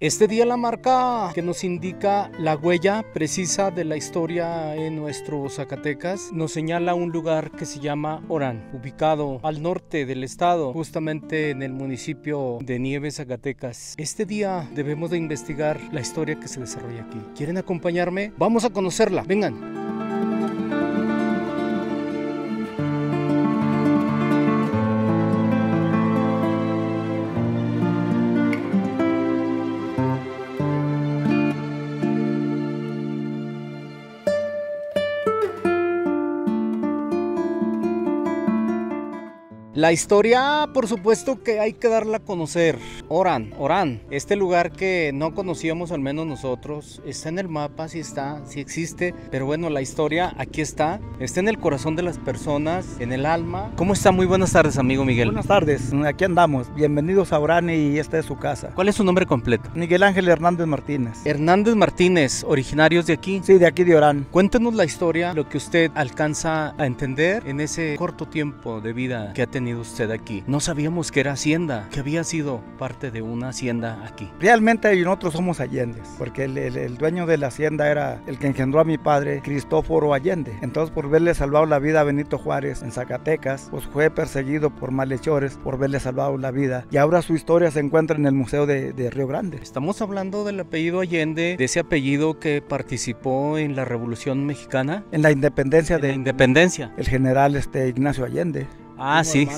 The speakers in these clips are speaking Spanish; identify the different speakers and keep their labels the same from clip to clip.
Speaker 1: Este día la marca que nos indica la huella precisa de la historia en nuestro Zacatecas nos señala un lugar que se llama Orán, ubicado al norte del estado, justamente en el municipio de Nieves, Zacatecas. Este día debemos de investigar la historia que se desarrolla aquí. ¿Quieren acompañarme? Vamos a conocerla, vengan. La historia, por supuesto que hay que darla a conocer. Orán, este lugar que no conocíamos, al menos nosotros, está en el mapa, sí está, sí existe, pero bueno, la historia aquí está en el corazón de las personas, en el alma. ¿Cómo está? Muy buenas tardes, amigo Miguel.
Speaker 2: Buenas tardes, aquí andamos, bienvenidos a Orán y esta es su casa.
Speaker 1: ¿Cuál es su nombre completo?
Speaker 2: Miguel Ángel Hernández Martínez.
Speaker 1: Hernández Martínez, originarios de aquí.
Speaker 2: Sí, de aquí de Orán.
Speaker 1: Cuéntenos la historia, lo que usted alcanza a entender en ese corto tiempo de vida que ha tenido usted aquí. No sabíamos que era hacienda, que había sido parte de una hacienda aquí.
Speaker 2: Realmente nosotros somos Allendes, porque el dueño de la hacienda era el que engendró a mi padre, Cristóforo Allende. Entonces, por verle salvado la vida a Benito Juárez en Zacatecas, pues fue perseguido por malhechores por verle salvado la vida. Y ahora su historia se encuentra en el Museo de Río Grande.
Speaker 1: Estamos hablando del apellido Allende, de ese apellido que participó en la Revolución Mexicana.
Speaker 2: En la independencia
Speaker 1: de la independencia.
Speaker 2: El general Ignacio Allende.
Speaker 1: Ah, sí.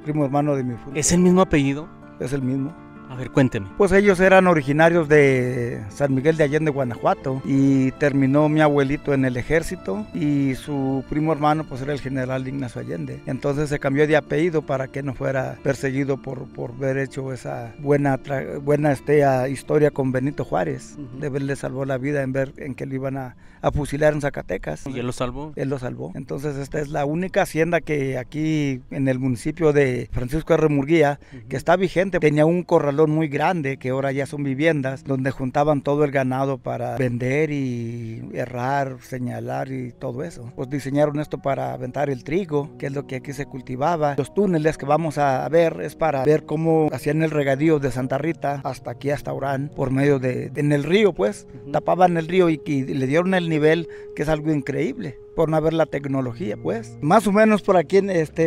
Speaker 2: Primo hermano de mi familia.
Speaker 1: ¿Es el mismo apellido?
Speaker 2: Es el mismo.
Speaker 1: A ver, cuénteme.
Speaker 2: Pues ellos eran originarios de San Miguel de Allende, Guanajuato, y terminó mi abuelito en el ejército y su primo hermano pues era el general Ignacio Allende. Entonces se cambió de apellido para que no fuera perseguido por haber hecho esa buena historia con Benito Juárez, de verle salvó la vida en que lo iban a fusilar en Zacatecas.
Speaker 1: ¿Y él lo salvó?
Speaker 2: Él lo salvó. Entonces esta es la única hacienda que aquí en el municipio de Francisco R. Murguía, que está vigente. Tenía un corralón muy grande que ahora ya son viviendas donde juntaban todo el ganado para vender y herrar, señalar y todo eso. Pues diseñaron esto para aventar el trigo, que es lo que aquí se cultivaba. Los túneles que vamos a ver es para ver cómo hacían el regadío de Santa Rita hasta aquí, hasta Orán, por medio en el río pues, tapaban el río y le dieron el nivel, que es algo increíble por no haber la tecnología pues. Más o menos por aquí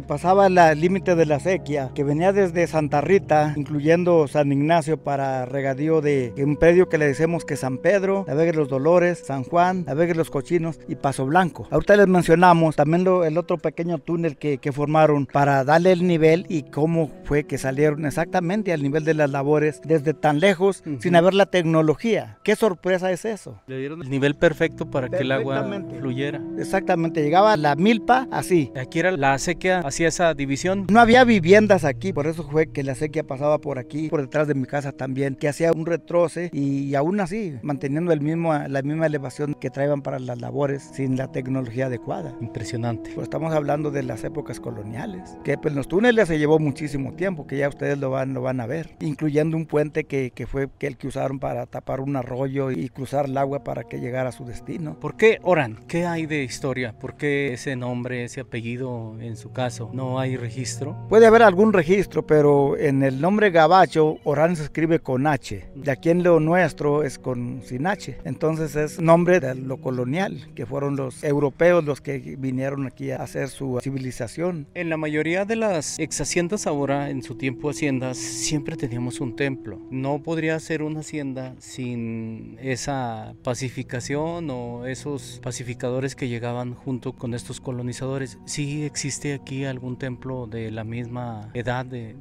Speaker 2: pasaba el límite de la acequia que venía desde Santa Rita, incluyendo San Ignacio para regadío de un predio que le decimos que San Pedro, la Vega de los Dolores, San Juan, la Vega de los Cochinos y Paso Blanco. Ahorita les mencionamos también el otro pequeño túnel que formaron para darle el nivel y cómo fue que salieron exactamente al nivel de las labores desde tan lejos sin haber la tecnología. ¿Qué sorpresa es eso?
Speaker 1: Le dieron el nivel perfecto para que el agua fluyera.
Speaker 2: Exactamente, llegaba la milpa así.
Speaker 1: Aquí era la acequia, hacía esa división.
Speaker 2: No había viviendas aquí, por eso fue que la acequia pasaba por aquí, por detrás de mi casa también, que hacía un retroce y aún así, manteniendo la misma elevación que traían para las labores sin la tecnología adecuada.
Speaker 1: Impresionante.
Speaker 2: Pues estamos hablando de las épocas coloniales, que pues los túneles se llevó muchísimo tiempo, que ya ustedes lo van a ver, incluyendo un puente que fue el que usaron para tapar un arroyo y cruzar el agua para que llegara a su destino.
Speaker 1: ¿Por qué Orán? ¿Qué hay de historia? ¿Por qué ese nombre, ese apellido en su caso? ¿No hay registro?
Speaker 2: Puede haber algún registro, pero en el nombre gabacho, Orán se escribe con H. De aquí en lo nuestro es sin H. Entonces es nombre de lo colonial, que fueron los europeos los que vinieron aquí a hacer su civilización.
Speaker 1: En la mayoría de las ex haciendas ahora, en su tiempo haciendas, siempre teníamos un templo. No podría ser una hacienda sin esa pacificación o esos pacificadores que llegaban junto con estos colonizadores. ¿Sí existe aquí algún templo de la misma edad de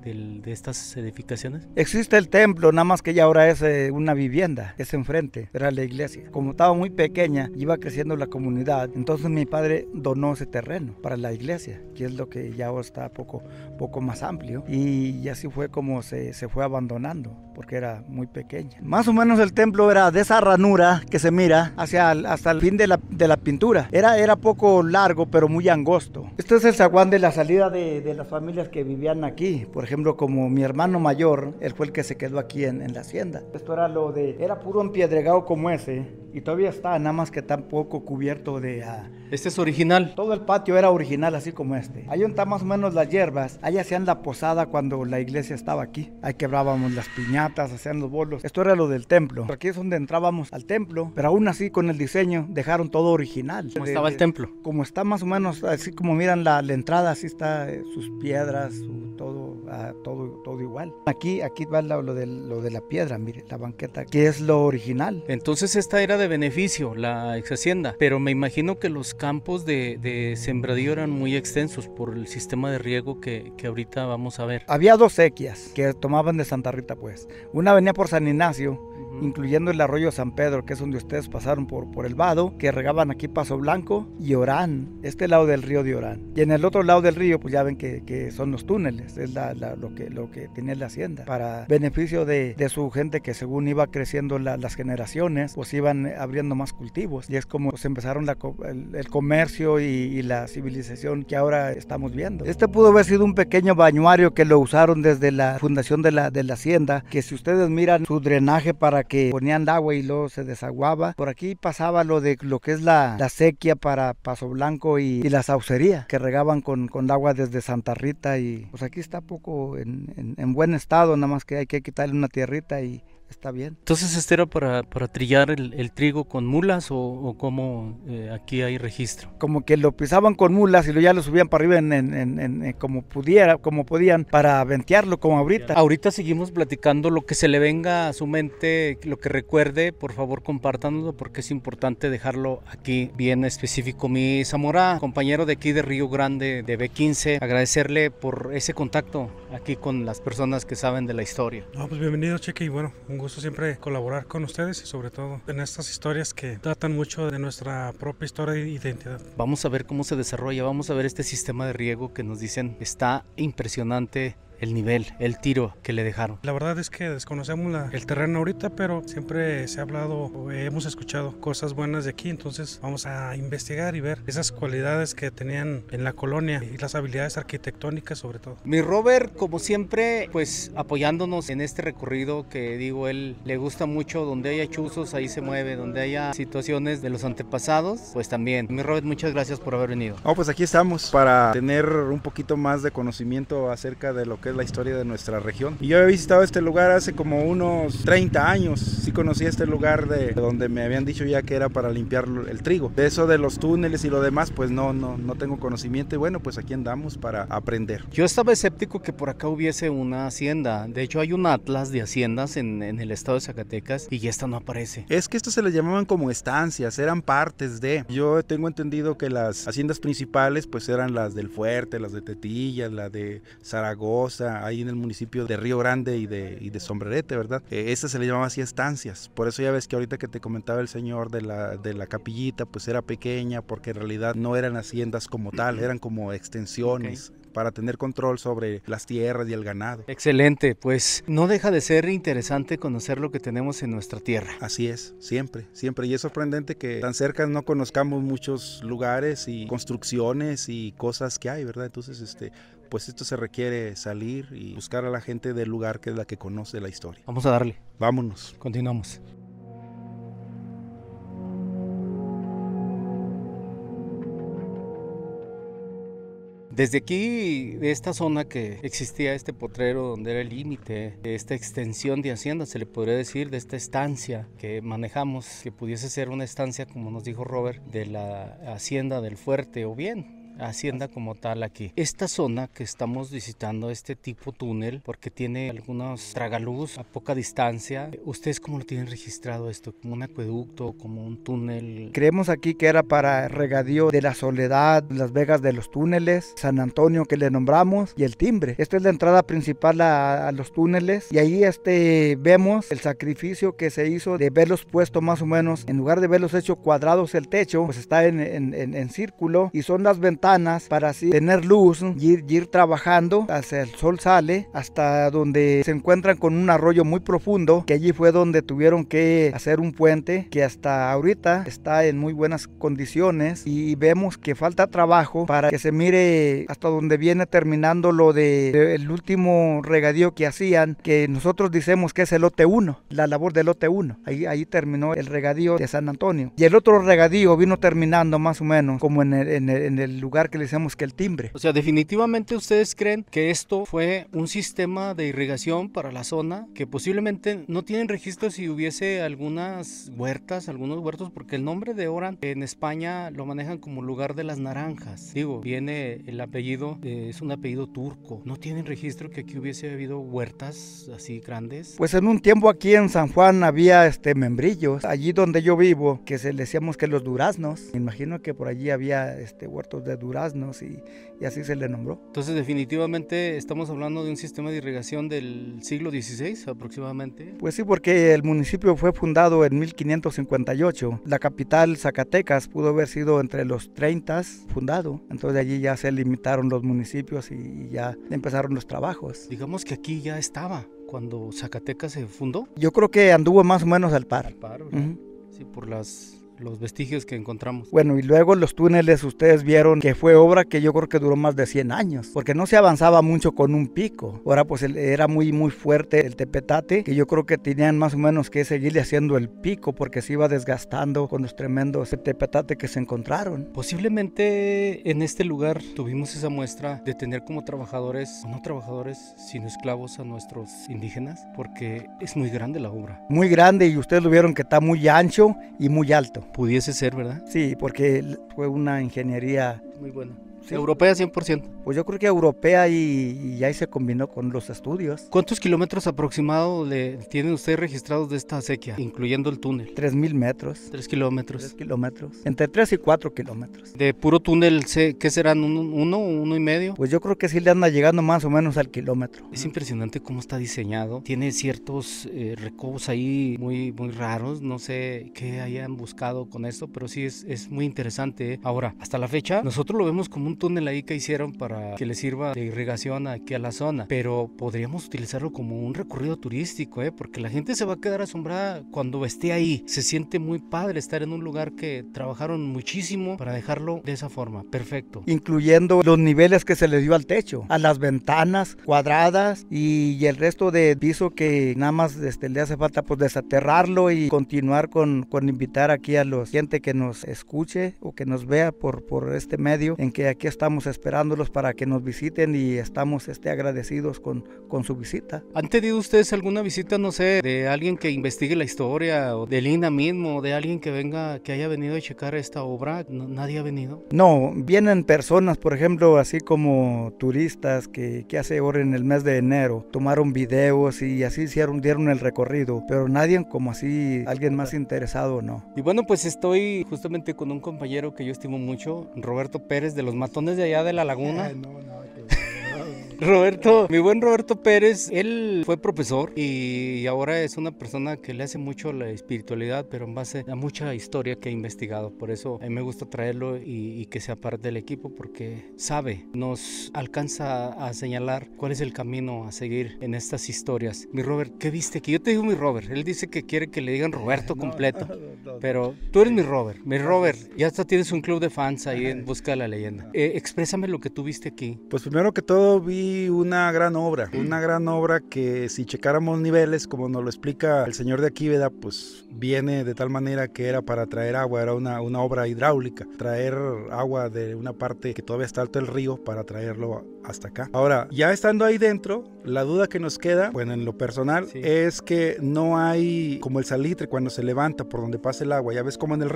Speaker 1: estas edificaciones?
Speaker 2: Existe el templo, nada más que ya ahora es una vivienda, es enfrente, era la iglesia. Como estaba muy pequeña, iba creciendo la comunidad, entonces mi padre donó ese terreno para la iglesia, que es lo que ya ahora está poco más amplio, y así fue como se fue abandonando, porque era muy pequeña. Más o menos el templo era de esa ranura que se mira hasta el fin de la pintura. Era poco largo, pero muy angosto. Este es el zaguán de la salida de las familias que vivían aquí. Por ejemplo, como mi hermano mayor, él fue el que se quedó aquí en la hacienda. Esto era era puro empiedregado como ese. y todavía está, nada más que está un poco cubierto de...
Speaker 1: ¿Este es original?
Speaker 2: Todo el patio era original, así como este. Ahí donde está más o menos las hierbas, ahí hacían la posada cuando la iglesia estaba aquí. Ahí quebrábamos las piñatas, hacían los bolos. Esto era lo del templo. Aquí es donde entrábamos al templo, pero aún así con el diseño dejaron todo original.
Speaker 1: ¿Cómo estaba el templo?
Speaker 2: Como está más o menos, así como miran la entrada, así está sus piedras, todo igual. Aquí va lo de la piedra, mire, la banqueta, que es lo original.
Speaker 1: Entonces esta era de beneficio, la ex hacienda, pero me imagino que los campos de sembradío eran muy extensos por el sistema de riego que ahorita vamos a ver.
Speaker 2: Había 2 sequias que tomaban de Santa Rita, pues. Una venía por San Ignacio, incluyendo el arroyo San Pedro, que es donde ustedes pasaron por el vado, que regaban aquí Paso Blanco y Orán, este lado del río de Orán. Y en el otro lado del río, pues ya ven que son los túneles, es lo que tenía la hacienda, para beneficio de su gente, que según iba creciendo las generaciones, pues iban abriendo más cultivos, y es como pues, empezaron el comercio y la civilización que ahora estamos viendo. Este pudo haber sido un pequeño bañuario que lo usaron desde la fundación de la hacienda, que si ustedes miran su drenaje para que ponían agua y luego se desaguaba, por aquí pasaba lo que es la sequía para Paso Blanco y la saucería, que regaban con agua desde Santa Rita, y pues aquí está poco en buen estado, nada más que hay que quitarle una tierrita y está bien.
Speaker 1: Entonces, ¿este era para trillar el trigo con mulas o cómo aquí hay registro?
Speaker 2: Como que lo pisaban con mulas y ya lo subían para arriba como podían para ventearlo, como ahorita.
Speaker 1: Ahorita seguimos platicando lo que se le venga a su mente, lo que recuerde, por favor compártanoslo porque es importante dejarlo aquí bien específico. Mi Zamora, compañero de aquí de Río Grande, de B15, agradecerle por ese contacto aquí con las personas que saben de la historia.
Speaker 3: No, pues bienvenido, Cheque, y bueno, un gusto siempre colaborar con ustedes y sobre todo en estas historias que tratan mucho de nuestra propia historia e identidad. Vamos
Speaker 1: a ver cómo se desarrolla, vamos a ver este sistema de riego que nos dicen está impresionante. El nivel, el tiro que le dejaron.
Speaker 3: La verdad es que desconocemos el terreno ahorita, pero siempre se ha hablado o hemos escuchado cosas buenas de aquí, entonces vamos a investigar y ver esas cualidades que tenían en la colonia y las habilidades arquitectónicas sobre todo.
Speaker 1: Mi Robert, como siempre, pues apoyándonos en este recorrido que digo, él le gusta mucho, donde haya chuzos ahí se mueve, donde haya situaciones de los antepasados, pues también. Mi Robert, muchas gracias por haber venido.
Speaker 4: Pues aquí estamos para tener un poquito más de conocimiento acerca de lo que es la historia de nuestra región. Y yo he visitado este lugar hace como unos 30 años. Sí conocí este lugar de donde me habían dicho ya que era para limpiar el trigo. De eso de los túneles y lo demás, pues no tengo conocimiento. Y bueno, pues aquí andamos para aprender.
Speaker 1: Yo estaba escéptico que por acá hubiese una hacienda. De hecho, hay un atlas de haciendas en el estado de Zacatecas y esta no aparece.
Speaker 4: Es que estos se les llamaban como estancias, eran partes de... Yo tengo entendido que las haciendas principales pues eran las del Fuerte, las de Tetillas, la de Zaragoza, ahí en el municipio de Río Grande y de Sombrerete, ¿verdad? Esta se le llamaba así estancias, por eso ya ves que ahorita que te comentaba el señor de la capillita, pues era pequeña, porque en realidad no eran haciendas como tal, eran como extensiones. Okay. Para tener control sobre las tierras y el ganado.
Speaker 1: Excelente, pues no deja de ser interesante conocer lo que tenemos en nuestra tierra.
Speaker 4: Así es, siempre, y es sorprendente que tan cerca no conozcamos muchos lugares y construcciones y cosas que hay, ¿verdad? Entonces, pues esto se requiere salir y buscar a la gente del lugar que es la que conoce la historia.
Speaker 1: Vamos a darle.
Speaker 4: Vámonos.
Speaker 1: Continuamos. Desde aquí, de esta zona que existía este potrero donde era el límite, de esta extensión de hacienda, se le podría decir, de esta estancia que manejamos, que pudiese ser una estancia, como nos dijo Robert, de la hacienda del Fuerte o bien hacienda como tal aquí. Esta zona que estamos visitando, este tipo túnel, porque tiene algunos tragaluz a poca distancia, ¿ustedes cómo lo tienen registrado esto? ¿Como un acueducto, como un túnel?
Speaker 2: Creemos aquí que era para regadío de la Soledad, las vegas de los túneles, San Antonio que le nombramos y el Timbre. Esta es la entrada principal a los túneles y ahí vemos el sacrificio que se hizo de verlos puesto más o menos, en lugar de verlos hecho cuadrados el techo, pues está en círculo y son las ventanas ventanas para así tener luz y ir trabajando hasta el sol sale, hasta donde se encuentran con un arroyo muy profundo, que allí fue donde tuvieron que hacer un puente que hasta ahorita está en muy buenas condiciones, y vemos que falta trabajo para que se mire hasta donde viene terminando lo de el último regadío que hacían, que nosotros decimos que es el lote 1, la labor del lote 1. Ahí terminó el regadío de San Antonio, y el otro regadío vino terminando más o menos como en el lugar que le decimos que el Timbre.
Speaker 1: O sea, definitivamente ustedes creen que esto fue un sistema de irrigación para la zona, que posiblemente no tienen registro si hubiese algunas huertas, algunos huertos, porque el nombre de Orán en España lo manejan como lugar de las naranjas. Digo, viene el apellido, es un apellido turco. ¿No tienen registro que aquí hubiese habido huertas así grandes?
Speaker 2: Pues en un tiempo aquí en San Juan había membrillos, allí donde yo vivo, que se le decíamos que los duraznos. Me imagino que por allí había huertos de duraznos y así se le nombró.
Speaker 1: Entonces definitivamente estamos hablando de un sistema de irrigación del siglo XVI aproximadamente.
Speaker 2: Pues sí, porque el municipio fue fundado en 1558. La capital, Zacatecas, pudo haber sido entre los 30 fundado. Entonces allí ya se limitaron los municipios y ya empezaron los trabajos.
Speaker 1: Digamos que aquí ya estaba cuando Zacatecas se fundó.
Speaker 2: Yo creo que anduvo más o menos al par.
Speaker 1: Al par, sí, por los vestigios que encontramos.
Speaker 2: Bueno, y luego los túneles, ustedes vieron que fue obra que yo creo que duró más de 100 años, porque no se avanzaba mucho con un pico. Ahora pues era muy fuerte el tepetate, que yo creo que tenían más o menos que seguirle haciendo el pico, porque se iba desgastando con los tremendos tepetate que se encontraron.
Speaker 1: Posiblemente en este lugar tuvimos esa muestra de tener como trabajadores, no trabajadores, sino esclavos a nuestros indígenas, porque es muy grande la obra.
Speaker 2: Muy grande, y ustedes lo vieron que está muy ancho y muy alto.
Speaker 1: Pudiese ser, ¿verdad?
Speaker 2: Sí, porque fue una ingeniería
Speaker 1: muy buena.
Speaker 2: Sí.
Speaker 1: Europea 100%.
Speaker 2: Pues yo creo que europea y ahí se combinó con los estudios.
Speaker 1: ¿Cuántos kilómetros aproximados tienen ustedes registrados de esta acequia, incluyendo el túnel?
Speaker 2: 3,000 metros.
Speaker 1: 3 kilómetros.
Speaker 2: 3 kilómetros. Entre 3 y 4 kilómetros.
Speaker 1: ¿De puro túnel, qué serán? ¿Uno y medio?
Speaker 2: Pues yo creo que sí le anda llegando más o menos al kilómetro.
Speaker 1: Es impresionante cómo está diseñado. Tiene ciertos recovos ahí muy raros. No sé qué hayan buscado con esto, pero sí es muy interesante. Ahora, hasta la fecha, nosotros lo vemos como un túnel ahí que hicieron para que le sirva de irrigación aquí a la zona, pero podríamos utilizarlo como un recorrido turístico, porque la gente se va a quedar asombrada cuando esté ahí. Se siente muy padre estar en un lugar que trabajaron muchísimo para dejarlo de esa forma. Perfecto.
Speaker 2: Incluyendo los niveles que se le dio al techo, a las ventanas cuadradas y el resto de piso, que nada más le hace falta pues desaterrarlo y continuar con invitar aquí a la gente que nos escuche o que nos vea por este medio, en que aquí estamos esperándolos para que nos visiten y estamos agradecidos con su visita.
Speaker 1: ¿Han tenido ustedes alguna visita, no sé, de alguien que investigue la historia, o del INAH mismo, de alguien que venga, que haya venido a checar esta obra? ¿Nadie ha venido?
Speaker 2: No, vienen personas, por ejemplo, así como turistas que hace ahora en el mes de enero, tomaron videos y así dieron el recorrido, pero nadie como así, alguien más interesado, no.
Speaker 1: Y bueno, pues estoy justamente con un compañero que yo estimo mucho, Roberto Pérez, de los Matones de allá de la Laguna. Roberto, mi buen Roberto Pérez, él fue profesor y ahora es una persona que le hace mucho la espiritualidad, pero en base a mucha historia que ha investigado. Por eso a mí me gusta traerlo y que sea parte del equipo, porque sabe, nos alcanza a señalar cuál es el camino a seguir en estas historias. Mi Robert, ¿qué viste aquí? Yo te digo mi Robert, él dice que quiere que le digan Roberto completo, pero tú eres mi Robert. Mi Robert, ya hasta tienes un club de fans ahí en Busca de la Leyenda. Exprésame lo que tú viste aquí.
Speaker 4: Pues primero que todo vi una gran obra que si checáramos niveles, como nos lo explica el señor de aquí, ¿verdad? Pues viene de tal manera que era para traer agua, era una obra hidráulica, traer agua de una parte que todavía está alto el río para traerlo hasta acá. Ahora, ya estando ahí dentro, la duda que nos queda, bueno, en lo personal, sí, es que no hay como el salitre cuando se levanta por donde pasa el agua. Ya ves como en el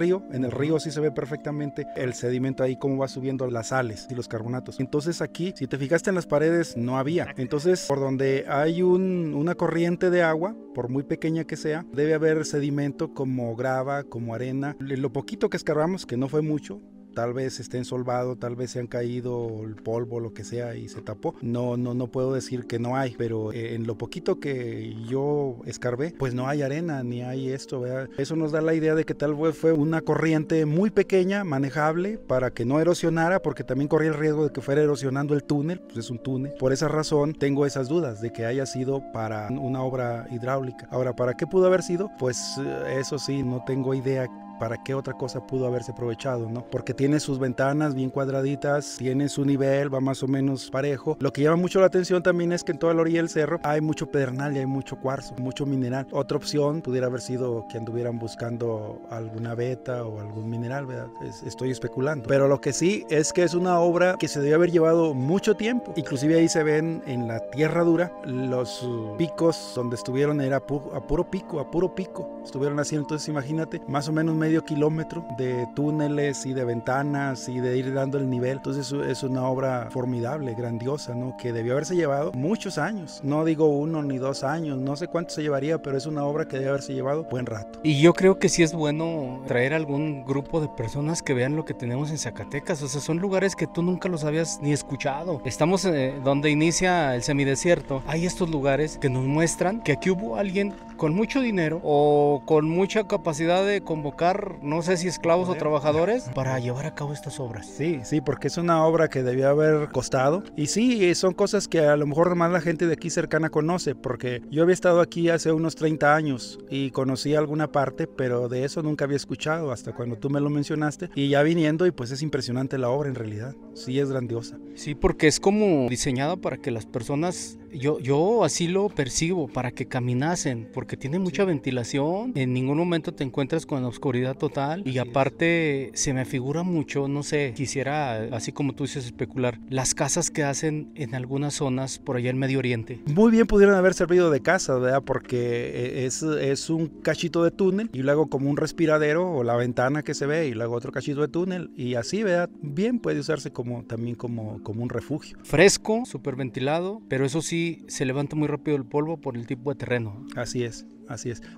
Speaker 4: río sí se ve perfectamente el sedimento ahí, cómo va subiendo las sales y los carbonatos. Entonces aquí, si te fijaste en las paredes, no había. Entonces, por donde hay una corriente de agua, por muy pequeña que sea, debe haber sedimento como grava, como arena. Lo poquito que escarbamos, que no fue mucho, tal vez esté ensolvado, tal vez se han caído el polvo, lo que sea, y se tapó. No puedo decir que no hay, pero en lo poquito que yo escarbé, pues no hay arena ni hay esto, ¿verdad? Eso nos da la idea de que tal vez fue una corriente muy pequeña, manejable, para que no erosionara, porque también corría el riesgo de que fuera erosionando el túnel, pues es un túnel. Por esa razón tengo esas dudas de que haya sido para una obra hidráulica. Ahora, ¿para qué pudo haber sido? Pues eso sí, no tengo idea para qué otra cosa pudo haberse aprovechado, ¿no? Porque tiene sus ventanas bien cuadraditas, tiene su nivel, va más o menos parejo. Lo que llama mucho la atención también es que en toda la orilla del cerro hay mucho pedernal y hay mucho cuarzo, mucho mineral. Otra opción pudiera haber sido que anduvieran buscando alguna veta o algún mineral, ¿verdad? Estoy especulando. Pero lo que sí es que es una obra que se debió haber llevado mucho tiempo. Inclusive ahí se ven en la tierra dura los picos donde estuvieron, era a puro pico estuvieron haciendo. Entonces imagínate, más o menos medio kilómetro de túneles y de ventanas y de ir dando el nivel. Entonces es una obra formidable, grandiosa, ¿no? Que debió haberse llevado muchos años. No digo 1 ni 2 años, no sé cuánto se llevaría, pero es una obra que debe haberse llevado buen rato.
Speaker 1: Y yo creo que sí es bueno traer algún grupo de personas que vean lo que tenemos en Zacatecas. O sea, son lugares que tú nunca los habías ni escuchado. Estamos donde inicia el semidesierto. Hay estos lugares que nos muestran que aquí hubo alguien con mucho dinero o con mucha capacidad de convocar, no sé si esclavos o trabajadores, para llevar a cabo estas obras.
Speaker 4: Sí, porque es una obra que debió haber costado. Y sí, son cosas que a lo mejor más la gente de aquí cercana conoce, porque yo había estado aquí hace unos 30 años y conocí alguna parte, pero de eso nunca había escuchado hasta cuando tú me lo mencionaste. Y ya viniendo, y pues es impresionante la obra en realidad. Sí, es grandiosa.
Speaker 1: Sí, porque es como diseñada para que las personas, yo así lo percibo, para que caminasen, porque tiene mucha ventilación, en ningún momento te encuentras con la oscuridad total y aparte se me figura mucho, no sé, quisiera, así como tú dices, especular, las casas que hacen en algunas zonas por allá en Medio Oriente.
Speaker 4: Muy bien pudieron haber servido de casa, ¿verdad? Porque es un cachito de túnel y luego como un respiradero o la ventana que se ve y luego otro cachito de túnel y así, ¿verdad? Bien puede usarse también como un refugio.
Speaker 1: Fresco, súper ventilado, pero eso sí, se levanta muy rápido el polvo por el tipo de terreno.
Speaker 4: Así es.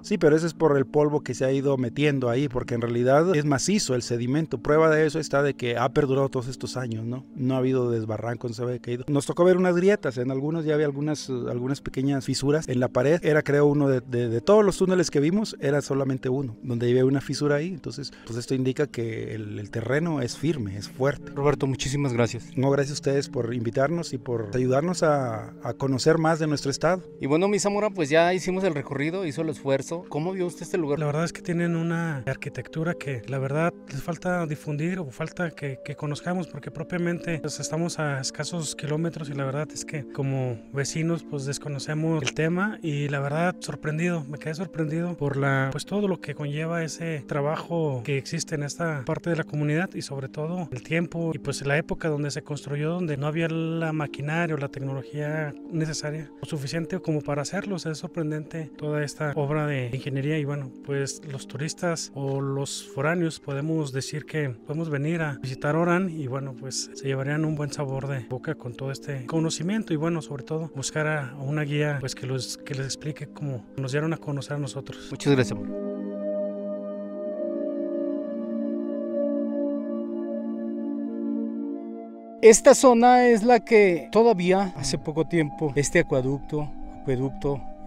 Speaker 4: Sí, pero eso es por el polvo que se ha ido metiendo ahí, porque en realidad es macizo el sedimento. Prueba de eso está de que ha perdurado todos estos años, ¿no? No ha habido desbarranco, no se había caído. Nos tocó ver unas grietas, en algunos ya había algunas pequeñas fisuras en la pared. Era, creo, uno de todos los túneles que vimos, era solamente uno, donde había una fisura ahí. Entonces, pues esto indica que el terreno es firme, es fuerte.
Speaker 1: Roberto, muchísimas gracias.
Speaker 4: No, gracias a ustedes por invitarnos y por ayudarnos a conocer más de nuestro estado.
Speaker 1: Y bueno, mi Zamora, pues ya hicimos el recorrido, hizo el esfuerzo. ¿Cómo vio usted este lugar?
Speaker 3: La verdad es que tienen una arquitectura que la verdad les falta difundir o falta que conozcamos, porque propiamente pues, estamos a escasos kilómetros y la verdad es que como vecinos pues desconocemos el tema y la verdad me quedé sorprendido por pues todo lo que conlleva ese trabajo que existe en esta parte de la comunidad y sobre todo el tiempo y pues la época donde se construyó, donde no había la maquinaria o la tecnología necesaria o suficiente como para hacerlo. O sea, es sorprendente toda esta obra de ingeniería y bueno, pues los turistas o los foráneos podemos decir que podemos venir a visitar Orán y bueno, pues se llevarían un buen sabor de boca con todo este conocimiento y bueno, sobre todo buscar a una guía pues que les explique cómo nos dieron a conocer a nosotros.
Speaker 1: Muchas gracias. Esta zona es la que todavía hace poco tiempo este acueducto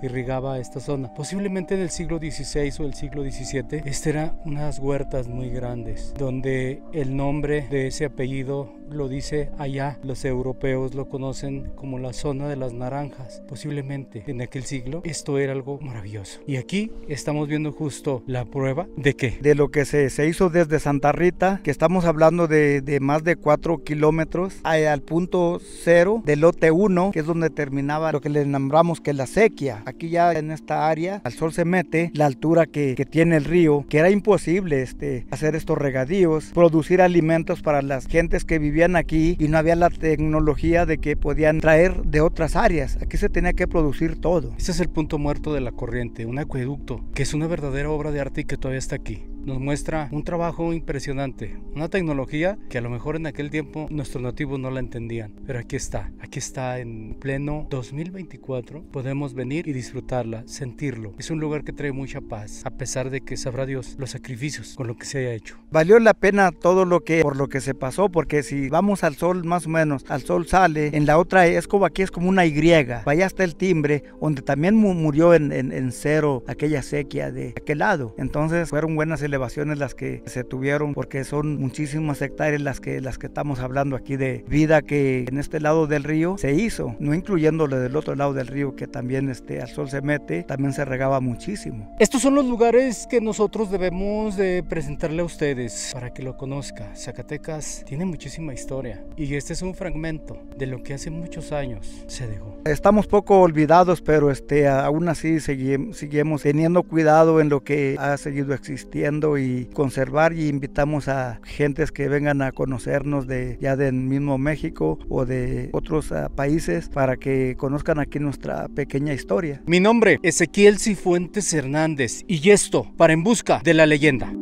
Speaker 1: irrigaba esta zona. Posiblemente en el siglo XVI o el siglo XVII, eran unas huertas muy grandes, donde el nombre de ese apellido lo dice allá. Los europeos lo conocen como la zona de las naranjas. Posiblemente en aquel siglo esto era algo maravilloso. Y aquí estamos viendo justo la prueba de ¿qué?
Speaker 2: De lo que se hizo desde Santa Rita, que estamos hablando de más de 4 kilómetros, al punto cero del lote 1, que es donde terminaba lo que le nombramos que la sequía. Aquí ya en esta área, al sol se mete, la altura que tiene el río, que era imposible hacer estos regadíos, producir alimentos para las gentes que vivían aquí y no había la tecnología de que podían traer de otras áreas. Aquí se tenía que producir todo.
Speaker 1: Este es el punto muerto de la corriente, un acueducto, que es una verdadera obra de arte y que todavía está aquí. nos muestra un trabajo impresionante, una tecnología que a lo mejor en aquel tiempo nuestros nativos no la entendían, pero aquí está en pleno 2024, podemos venir y disfrutarla, sentirlo. Es un lugar que trae mucha paz, a pesar de que sabrá Dios los sacrificios con lo que se haya hecho.
Speaker 2: Valió la pena todo por lo que se pasó, porque si vamos al sol, más o menos, al sol sale, en la otra es como aquí, es como una Y, allá está el Timbre, donde también murió en cero aquella sequía de aquel lado. Entonces fueron buenas elevaciones las que se tuvieron, porque son muchísimas hectáreas las que estamos hablando aquí de vida que en este lado del río se hizo, no incluyendo lo del otro lado del río, que también al sol se mete, también se regaba muchísimo.
Speaker 1: Estos son los lugares que nosotros debemos de presentarle a ustedes para que lo conozca. Zacatecas tiene muchísima historia y este es un fragmento de lo que hace muchos años se dejó.
Speaker 2: Estamos poco olvidados, pero aún así seguimos teniendo cuidado en lo que ha seguido existiendo y conservar, y invitamos a gentes que vengan a conocernos ya del mismo México o de otros países para que conozcan aquí nuestra pequeña historia.
Speaker 1: Mi nombre es Ezequiel Cifuentes Hernández y esto para En Busca de la Leyenda.